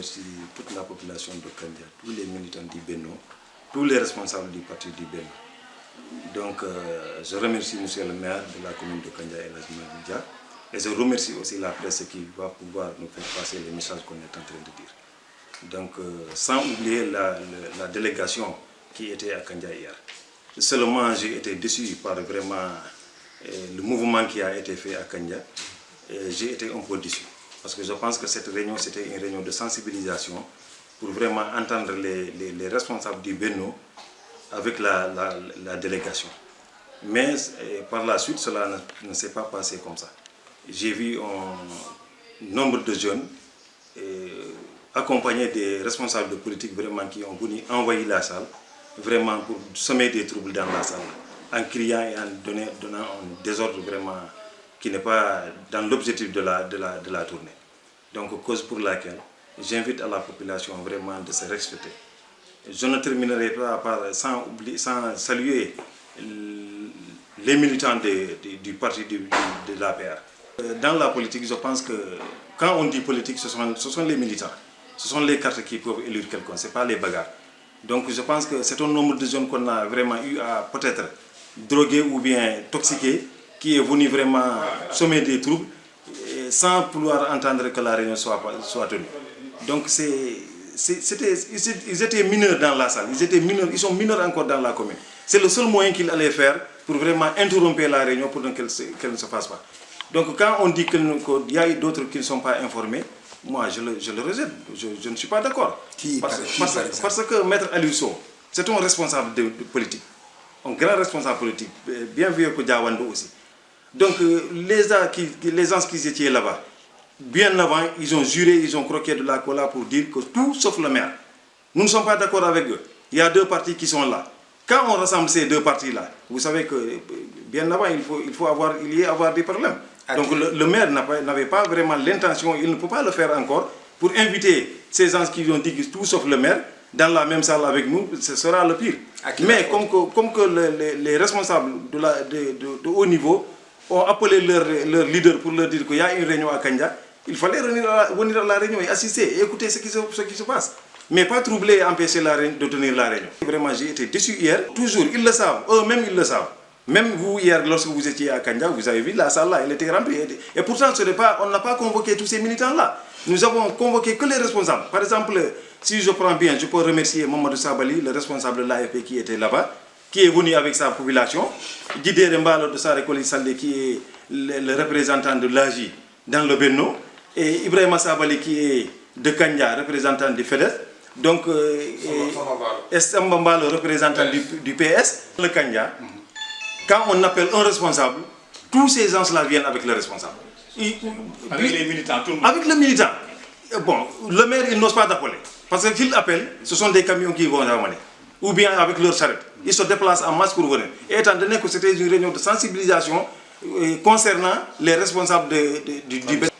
remercie toute la population de Kandia, tous les militants du Benno, tous les responsables du parti du Benno. Donc, je remercie monsieur le maire de la commune de Kandia et la et je remercie aussi la presse qui va pouvoir nous faire passer les messages qu'on est en train de dire. Donc, sans oublier la délégation qui était à Kandia hier. Seulement, j'ai été déçu par vraiment le mouvement qui a été fait à Kandia. J'ai été un peu déçu. Parce que je pense que cette réunion, c'était une réunion de sensibilisation pour vraiment entendre les responsables du Benno avec la délégation. Mais par la suite, cela ne s'est pas passé comme ça. J'ai vu un nombre de jeunes accompagnés des responsables de politique vraiment qui ont voulu envahir la salle, vraiment pour semer des troubles dans la salle, en criant et en donnant un désordre vraiment qui n'est pas dans l'objectif de la tournée. Donc, cause pour laquelle j'invite à la population vraiment de se respecter. Je ne terminerai pas sans saluer les militants du parti de l'APR. Dans la politique, je pense que quand on dit politique, ce sont les militants. Ce sont les cartes qui peuvent élire quelqu'un, ce n'est pas les bagarres. Donc je pense que c'est un nombre de jeunes qu'on a vraiment eu à peut-être droguer ou bien toxiquer, qui est venu vraiment semer des troubles sans pouvoir entendre que la réunion soit tenue. Donc ils étaient mineurs dans la salle, ils sont mineurs encore dans la commune. C'est le seul moyen qu'ils allaient faire pour vraiment interrompre la réunion pour qu'elle ne se fasse pas. Donc quand on dit qu'il y a d'autres qui ne sont pas informés, moi je le rejette, je ne suis pas d'accord. Parce que Maître Aliou, c'est un responsable de politique, un grand responsable politique, bien vieux que Diawando aussi. Donc les gens qui étaient là-bas, bien avant, ils ont juré, ils ont croqué de la cola pour dire que tout sauf le maire. Nous ne sommes pas d'accord avec eux. Il y a deux partis qui sont là. Quand on rassemble ces deux partis-là, vous savez que bien avant, il faut avoir des problèmes. Donc le maire n'avait pas vraiment l'intention, il ne peut pas le faire encore, pour inviter ces gens qui ont dit que tout sauf le maire, dans la même salle avec nous, ce sera le pire. Mais comme que les responsables de haut niveau ont appelé leur leader pour leur dire qu'il y a une réunion à Kandia, il fallait venir à la réunion et assister et écouter ce qui se passe. Mais pas troubler et empêcher de tenir la réunion. Vraiment, j'ai été déçu hier. Toujours, ils le savent, eux-mêmes ils le savent. Même vous, hier, lorsque vous étiez à Kandia, vous avez vu la salle là, elle était remplie. Et pourtant, on n'a pas convoqué tous ces militants-là. Nous avons convoqué que les responsables. Par exemple, si je prends bien, je peux remercier Mamadou Sabali, le responsable de l'AFP qui était là-bas, qui est venu avec sa population. Guidé Rembalo de Sarekoli Saldé, qui est le représentant de l'AGI dans le Benno. Et Ibrahima Sabali, qui est de Kandia, représentant du FEDES. Donc, Estambamba, le représentant du PS, le Kandia. Quand on appelle un responsable, tous ces gens-là viennent avec le responsable. Avec les militants, tout le monde. Avec le militant. Bon, le maire, il n'ose pas d'appeler. Parce qu'il appelle, ce sont des camions qui vont ramener. Ou bien avec leur charrette. Ils se déplacent en masse pour venir. Et étant donné que c'était une réunion de sensibilisation concernant les responsables du BES,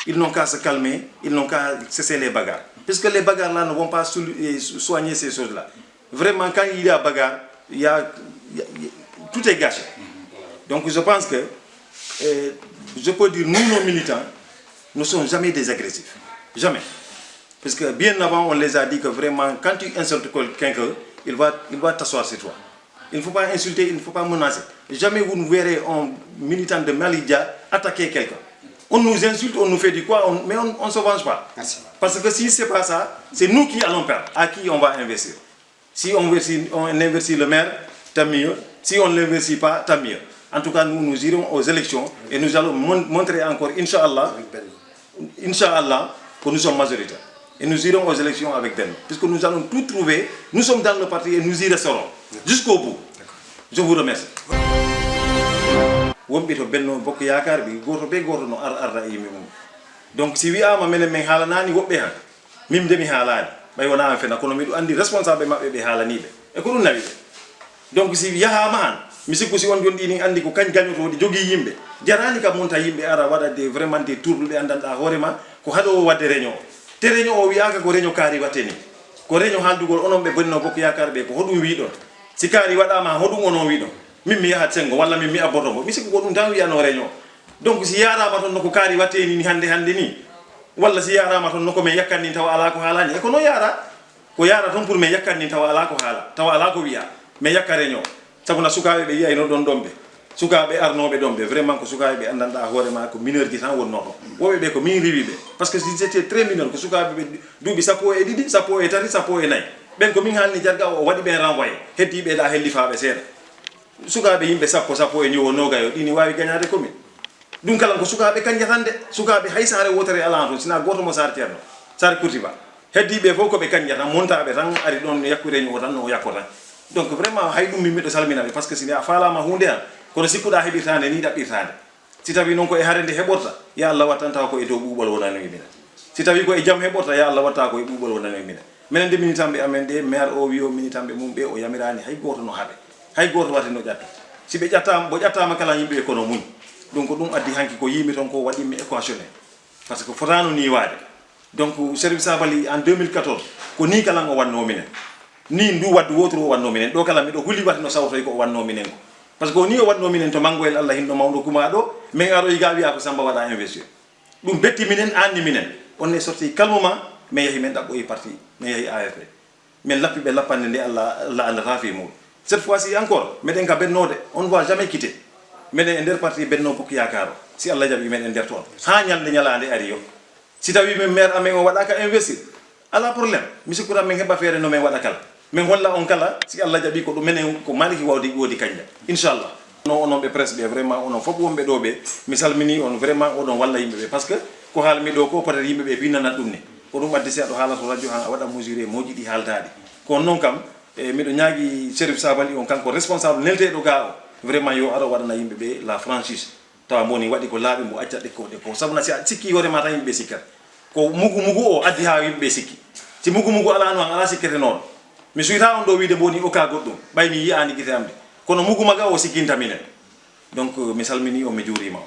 ils n'ont qu'à se calmer, ils n'ont qu'à cesser les bagarres. Puisque les bagarres-là ne vont pas soigner ces choses-là. Vraiment, quand il y a bagarre, tout est gâché. Donc je pense que, je peux dire, nous, nos militants, ne sommes jamais des agressifs. Jamais. Parce que bien avant, on les a dit que vraiment, quand tu insultes quelqu'un, il va t'asseoir sur toi. Il ne faut pas insulter, il ne faut pas menacer. Jamais vous ne verrez un militant de Malidia attaquer quelqu'un. On nous insulte, on nous fait du quoi, mais on ne se venge pas. Merci. Parce que si ce n'est pas ça, c'est nous qui allons perdre. À qui on va investir? Si on investit le maire, tant mieux. Si on ne l'investit pas, tant mieux. En tout cas, nous irons aux élections et nous allons montrer encore, Inch'Allah, que nous sommes majoritaires. Et nous irons aux élections avec Ben. Puisque nous allons tout trouver, nous sommes dans le parti et nous y resterons. Jusqu'au bout. Je vous remercie. Donc si vous avez un halani woɓɓe han min demi halani ɓay wona fena kono miɗo andi responsable maɓɓe ɓe halaniɓe e ko ɗum nawi ɓe donc si yahama han mi sikku si on joni ɗini andi ko kañ gañotoɗi jogui yimɓe jarani kam monta yimɓe ara waɗa vraiment des tourɗe ɗe andanɗa hoorema ko haɗo wadde réunion te réunion o wiyaka ko réunion kaari watte ni ko réunion haaldugol onon ɓe bonno bokko yakar ɓe ko hoɗum wiɗon si kaari waɗama hoɗum onon wiɗon min mi yahat sengo walla min mi abboto mo mi sikku ko ɗum tan wiyano réunion donc si yarama toon no ko kaari watte ni hande ni walla si yarama ton noko men yakkanni tawa ala ko haalani e ko no yara ko yara ton pour men yakkanni tawa ala ko haala tawa ala ko wiya mais yakka réunion sabu na sukaɓe ɓe yiyayno ɗon ɗon ɓe sukaɓe arnoɓe ɗon ɓe vraiment ko sukaɓe ɓe andanɗa hoorema ko mineur ji tan wonno ɗo woɓe ɓe ko min riwi ɓe par ce que c'était très mineur ko sukaɓe ɓe duuɓi sappo e ɗiɗi sappo e tati sappo e nayyi ɓen ko min haalni jarga o waɗi ɓen renvoyé heddiɓe ɗa hellifaɓe seeɗa sukaɓe yimɓe sappo e ñowo nogayo ɗini wawi gagnade commune ɗum kala ko sukaɓe kanƴa tan de sukaɓe hay sare wotere ala toon sina goto mo sare ceerno sare courtiba heddiɓe fof koɓe kanƴa tan montaɓe tan ari ɗon yakkureñi o tan no yakko tan donc vraiment hay ɗum min miɗo salminaɓe par ce que sini a falama hunde han kono sikkuɗa heɓirtande ni ɗaɓɓirtande si tawi noon ko e harende heɓorta ya Allah wattanta ko e dow ɓuuɓol wonanoye minen si tawi ko e jaam heɓorta ya Allah watta ko e ɓuuɓol wonanoye minen minen de minitanɓe amen de maire o wi o minitanɓe mum ɓe o yamirani hay goto no haaɓe hay goto wate no ƴatta si ɓe ƴattama bo ƴattama kala yimɓeɓe kono muñ donc ɗum addi hanki ko yimi ton ko waɗimi équationné par ce que fotano ni waade donc Cherif Sabally en 2014 ko ni kala o wanno minen ni ndu waddu wotoro o wanno minen ɗo kala miɗo huli wati no sawtoy ko o wanno minen ko par ce que ni o wanno minen to mangoyel Allah hinno mawɗo kuma ɗo min aroyi ga wiya ko Samba waɗa investir ɗum betti minen anni minen on est sorti calmement mais yeehi men ɗaɓɓoyi parti min yeehi AFP min lappiɓe lappande nde Allah andata fi muɗum cette fois ci encore meɗen ka bennode on ne va jamais quitter minen e nder parti benno bokk yakaro si Allah jaɓi men e nder toon ha ñalde ñalade ari yo si tawi min maire amen o waɗaka investir ala probléme mi sikkura min heɓa feere no min waɗa kala min holla on kala si Allah jaɓi ko ɗum minen ko maliki woodi kanƴa inchallah no onon ɓe presse ɓe vraiment onon fof wonɓe ɗo ɓe mi salmini on vraiment oɗon walla yimɓeɓe par ce que ko haalmi ɗo ko peut être yimɓeɓe pinanat ɗum ni ko ɗum addi si aɗo haala to radio han a waɗa mesuré moƴƴi ɗi haaltaɗi kono noon kam e miɗo ñaagui Cherif Sabally on kanko responsable nelteɗo ga o vraiment yo aro waɗana yimɓeɓe la franchise tawa moni waɗi ko laaɓi mbo acca ɗekkoɗe ko sabuna si a sikki hoorema tan yimɓeɓe sikkat ko mugu o addi ha yimɓeɓe sikki si mugu ala no ala sikketenoɗo mi suyta on ɗo wiide mboni oka goɗɗum ɓaymi yiyani guite am de kono mugu maga o sikkinta minen donc mi salmini on mi juurima